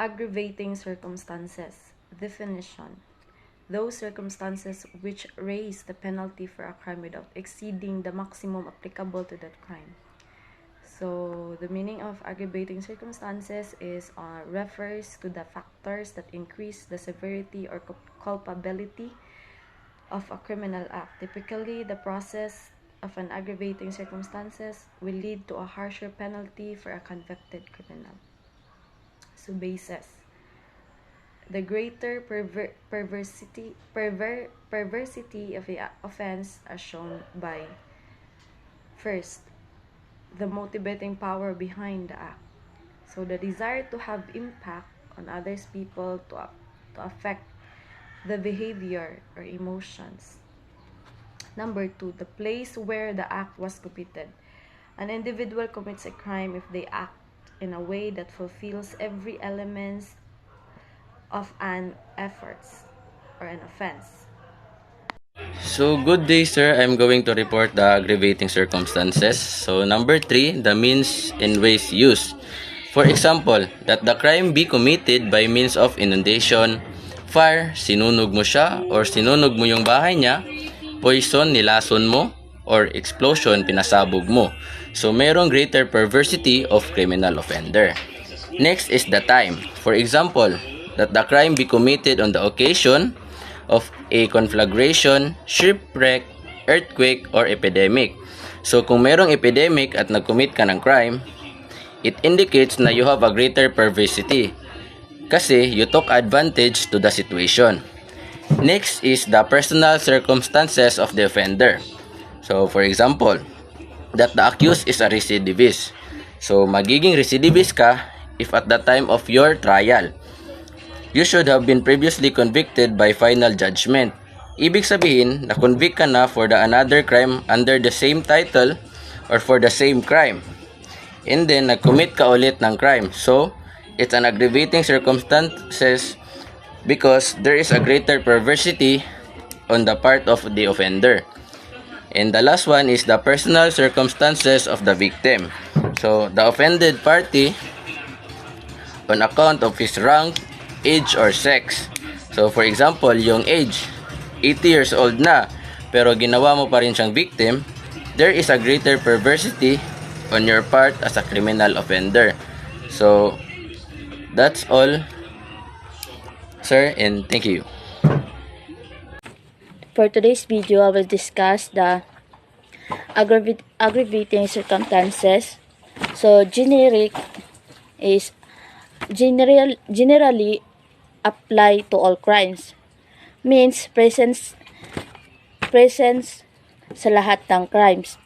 Aggravating circumstances. Definition. Those circumstances which raise the penalty for a crime without exceeding the maximum applicable to that crime. So, the meaning of aggravating circumstances is refers to the factors that increase the severity or culpability of a criminal act. Typically, the process of an aggravating circumstances will lead to a harsher penalty for a convicted criminal. So, basis. The greater perversity of the offense as shown by first, the motivating power behind the act. So the desire to have impact on others people to affect the behavior or emotions. Number 2, the place where the act was committed. An individual commits a crime if they act in a way that fulfills every element of an offense or an offense. So, good day, sir. I'm going to report the aggravating circumstances. So, number 3, the means and ways used. For example, that the crime be committed by means of inundation, fire, sinunog mo siya, or sinunog mo yung bahay niya, poison, nilason mo, or explosion, pinasabog mo. So, mayroong greater perversity of criminal offender. Next is the time. For example, that the crime be committed on the occasion of a conflagration, shipwreck, earthquake, or epidemic. So, kung mayroong epidemic at nag-commit ka ng crime, it indicates na you have a greater perversity kasi you took advantage to the situation. Next is the personal circumstances of the offender. So, for example, that the accused is a recidivist. So, magiging recidivist ka if at the time of your trial, you should have been previously convicted by final judgment. Ibig sabihin, na-convict ka na for the another crime under the same title or for the same crime. And then, nag-commit ka ulit ng crime. So, it's an aggravating circumstances because there is a greater perversity on the part of the offender. And the last one is the personal circumstances of the victim. So, the offended party, on account of his rank, age, or sex. So, for example, yung age, 80 years old na, pero ginawa mo pa rin siyang victim, there is a greater perversity on your part as a criminal offender. So, that's all, sir, and thank you. For today's video, I will discuss the aggravating circumstances. So, generic is generally apply to all crimes. Means presence sa lahat ng crimes.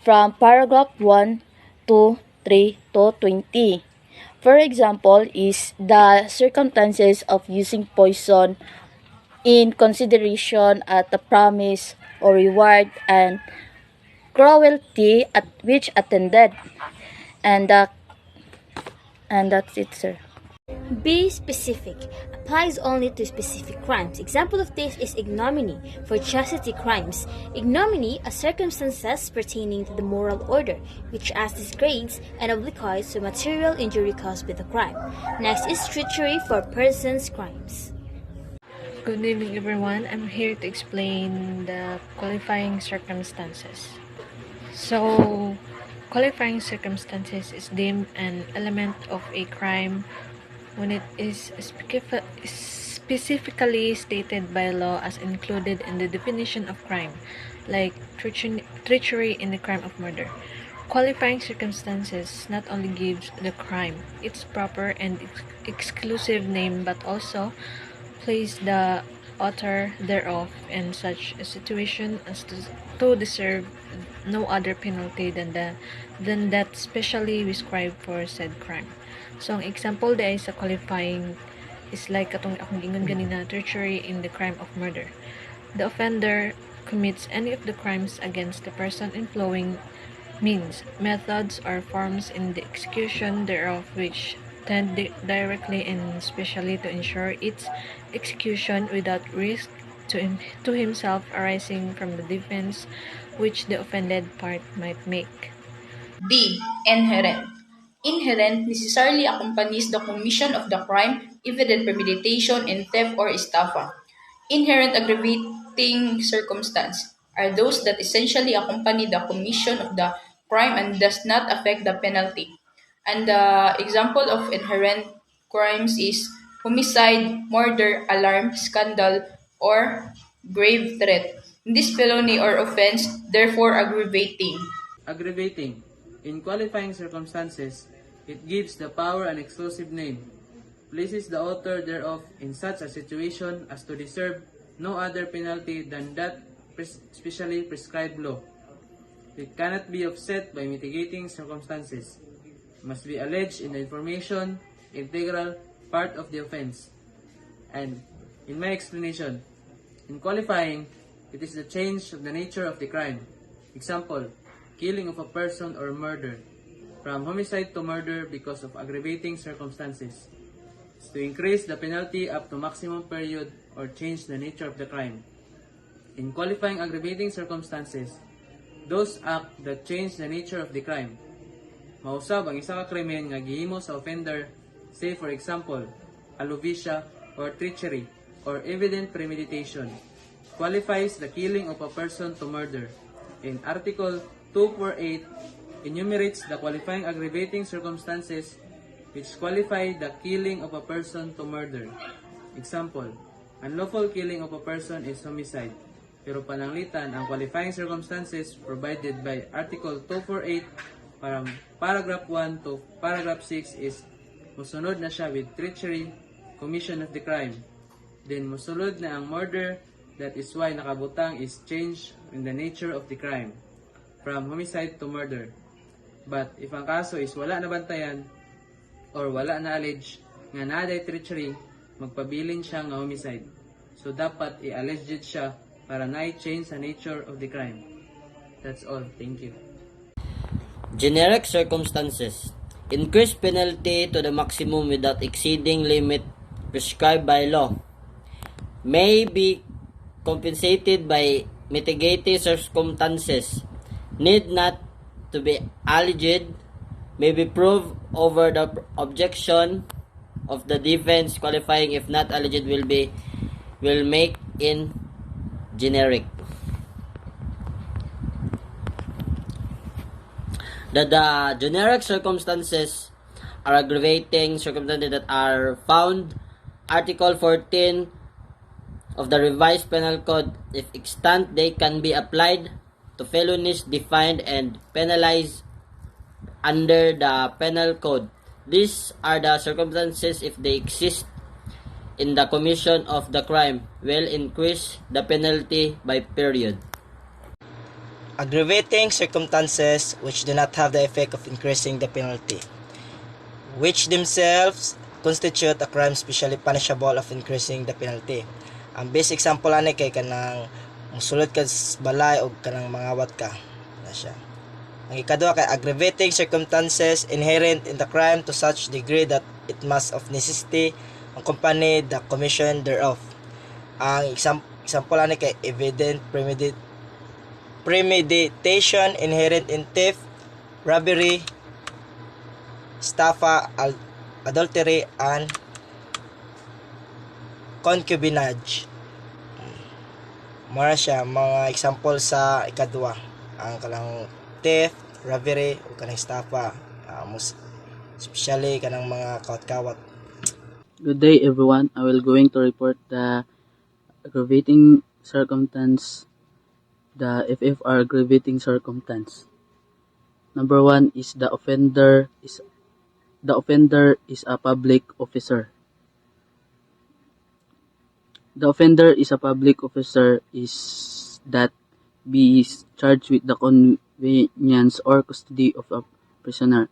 From paragraph 1 to 3 to 20. For example, is the circumstances of using poison in consideration at the promise or reward and cruelty at which attended. And that's it, sir. Be specific. Applies only to specific crimes. Example of this is ignominy for chastity crimes. Ignominy are circumstances pertaining to the moral order, which as disgrace and obliques to material injury caused by the crime. Next is treachery for persons crimes. Good evening, everyone. I'm here to explain the qualifying circumstances. So, qualifying circumstances is deemed an element of a crime when it is specifically stated by law as included in the definition of crime, like treachery in the crime of murder. Qualifying circumstances not only gives the crime its proper and exclusive name, but also place the author thereof in such a situation as to deserve no other penalty than that specially prescribed for said crime. So, ang example dahil sa qualifying is like katong akong gingon ganina, treachery in the crime of murder. The offender commits any of the crimes against the person employing means, methods, or forms in the execution thereof which tend directly and specially to ensure its execution without risk to himself arising from the defense which the offended part might make. D. Inherent. Inherent necessarily accompanies the commission of the crime, evident premeditation in theft or estafa. Inherent aggravating circumstance are those that essentially accompany the commission of the crime and does not affect the penalty. And the example of inherent crimes is homicide, murder, alarm, scandal, or grave threat. This felony or offense, therefore aggravating. Aggravating. In qualifying circumstances, it gives the power an exclusive name, places the author thereof in such a situation as to deserve no other penalty than that specially prescribed law. It cannot be offset by mitigating circumstances. Must be alleged in the information, integral part of the offense. And in my explanation, in qualifying, it is the change of the nature of the crime. Example, killing of a person or murder. From homicide to murder because of aggravating circumstances. Is to increase the penalty up to maximum period or change the nature of the crime. In qualifying aggravating circumstances, those acts that change the nature of the crime. Mausab ang isa ka krimen nga gihimo sa offender, say for example, alovisya or treachery or evident premeditation, qualifies the killing of a person to murder. In Article 248, enumerates the qualifying aggravating circumstances which qualify the killing of a person to murder. Example, unlawful killing of a person is homicide, pero pananglitan ang qualifying circumstances provided by Article 248 from paragraph 1 to paragraph 6 is musunod na siya with treachery, commission of the crime. Then musunod na ang murder, that is why nakabutang is change in the nature of the crime from homicide to murder. But if ang kaso is wala na bantayan or wala na allege nga naday treachery, magpabilin siya nga homicide. So dapat i-alleged siya para na-change sa nature of the crime. That's all. Thank you. Generic circumstances. Increase penalty to the maximum without exceeding limit prescribed by law. May be compensated by mitigating circumstances. Need not to be alleged. May be proved over the objection of the defense. Qualifying if not alleged will make in generic. The generic circumstances are aggravating circumstances that are found Article 14 of the Revised Penal Code. If extant, they can be applied to felonies defined and penalized under the Penal Code. These are the circumstances, if they exist in the commission of the crime, will increase the penalty by period. Aggravating circumstances which do not have the effect of increasing the penalty, which themselves constitute a crime specially punishable of increasing the penalty. Ang best example ani kay kanang musulod ka sa balay o kanang mangawat ka na siya. Ang ikaduha kay aggravating circumstances inherent in the crime to such degree that it must of necessity accompany the commission thereof. Ang example ani kay evident premeditation inherent in theft, robbery, estafa, adultery, and concubinage. Mara siya mga example sa ikadua. Ang kanang theft, robbery, o kanang estafa, especially kanang mga kawat-kawat. Good day everyone. I will going to report the aggravating circumstance, the FFR aggravating circumstance. Number 1 is the offender is a public officer. The offender is a public officer is that B is charged with the conveyance or custody of a prisoner,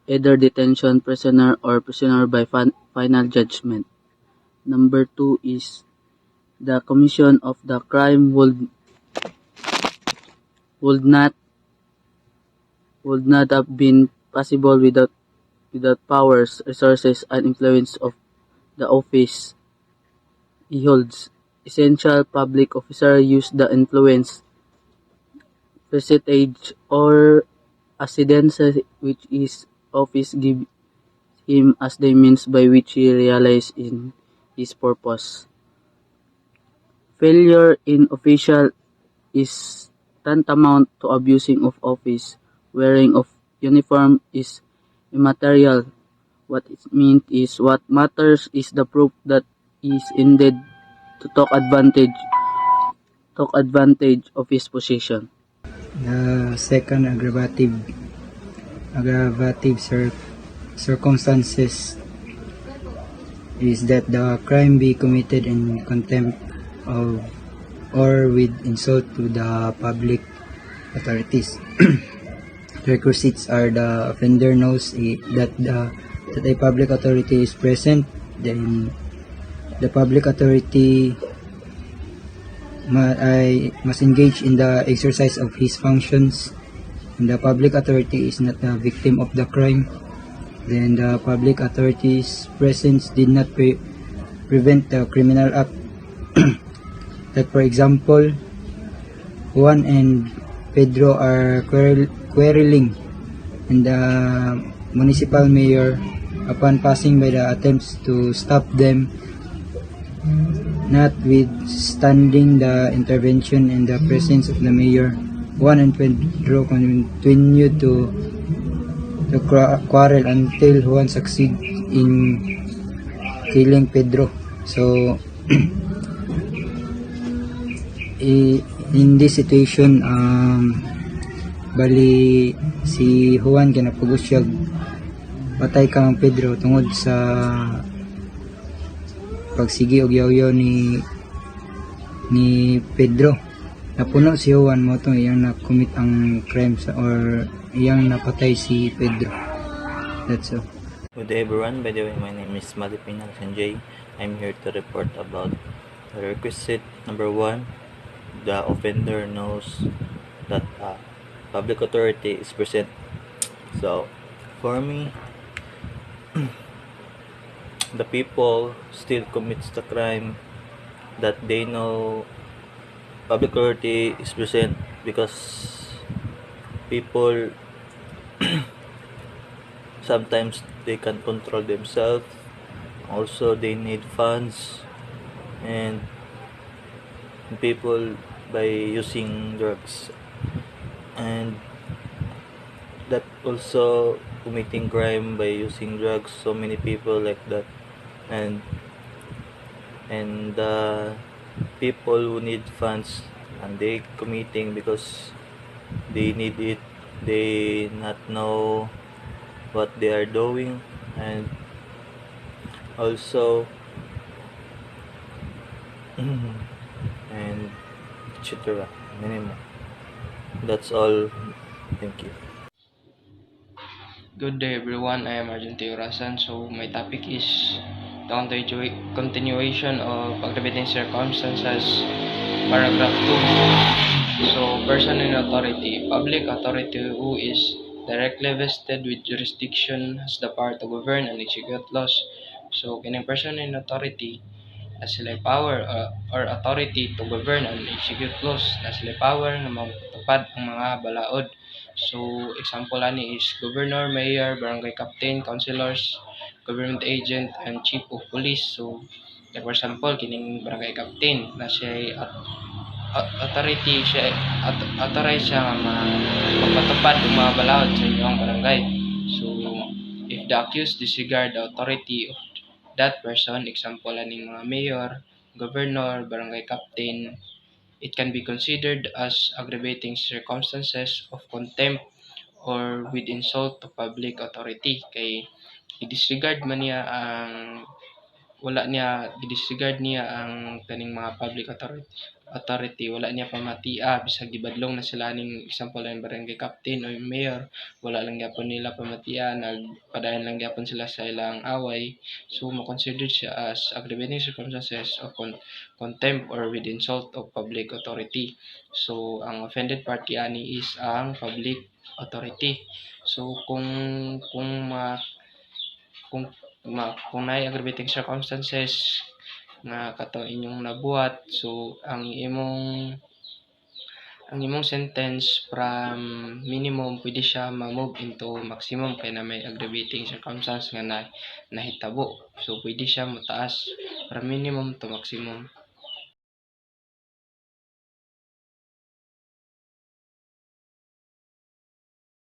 either detention prisoner or prisoner by final judgment. Number 2 is the commission of the crime would not have been possible without powers, resources, and influence of the office he holds. Essential public officer use the influence, prestige, or accidents which his office give him as the means by which he realizes in his purpose. Failure in official is tantamount to abusing of office. Wearing of uniform is immaterial. What it means is what matters is the proof that he is indeed to talk advantage of his position. The second aggravative circumstances is that the crime be committed in contempt of or with insult to the public authorities. Requisites are the offender knows that a public authority is present, then the public authority must engage in the exercise of his functions, and the public authority is not the victim of the crime, then the public authority's presence did not prevent the criminal act. Like for example, Juan and Pedro are quarreling, and the municipal mayor, upon passing by the attempts to stop them, notwithstanding the intervention and the presence of the mayor, Juan and Pedro continued to quarrel until Juan succeed in killing Pedro. So in this situation, bali si Juan kinapugos siya patay kang Pedro tungod sa pagsigi og yaw-yaw ni Pedro. Napuno si Juan mo itong iyang na-commit ang crime or iyang napatay si Pedro. That's all. Good day everyone, by the way, my name is Malipina Sanjay. I'm here to report about the requisite number 1. The offender knows that public authority is present. So, for me, the people still commits the crime that they know public authority is present because people sometimes they can control themselves. Also, they need funds, and people by using drugs, and that also committing crime by using drugs. So many people like that, and the people who need funds and they committing because they need it. They not know what they are doing, and also and etc. Minimum. That's all. Thank you. Good day everyone, I am Arjun Teorasan. So my topic is the continuation of aggravating circumstances, paragraph 2. So person in authority, public authority who is directly vested with jurisdiction has the power to govern and execute laws. So kining person in authority na sila power or authority to govern and execute laws, na sila power na matupad ang mga balaod. So example ani is governor, mayor, barangay captain, councilors, government agent, and chief of police. So like for example kining barangay captain na siya authority siya authorize siya nga magpatupad ng mga balaod sa inyong barangay. So if the accused disregard the authority of that person, example ani mga mayor, governor, barangay captain, it can be considered as aggravating circumstances of contempt or with insult to public authority kay i-disregard man niya ang i-disregard niya ang kaning mga public authority, wala niya pamatia bisag gibadlong na sila ning example ang barangay captain o mayor, wala lang gyapon nila pamatia, nagpadayon lang gyapon sila sa ilang away. So mo consider siya as aggravating circumstances of contempt or with insult of public authority. So ang offended party ani is ang public authority. So kung may aggravating circumstances nga kato inyong nabuhat, so ang ang imong sentence from minimum pwede siya ma-move into maximum kay na may aggravating circumstance nga nahitabo. So pwede siya mataas from minimum to maximum.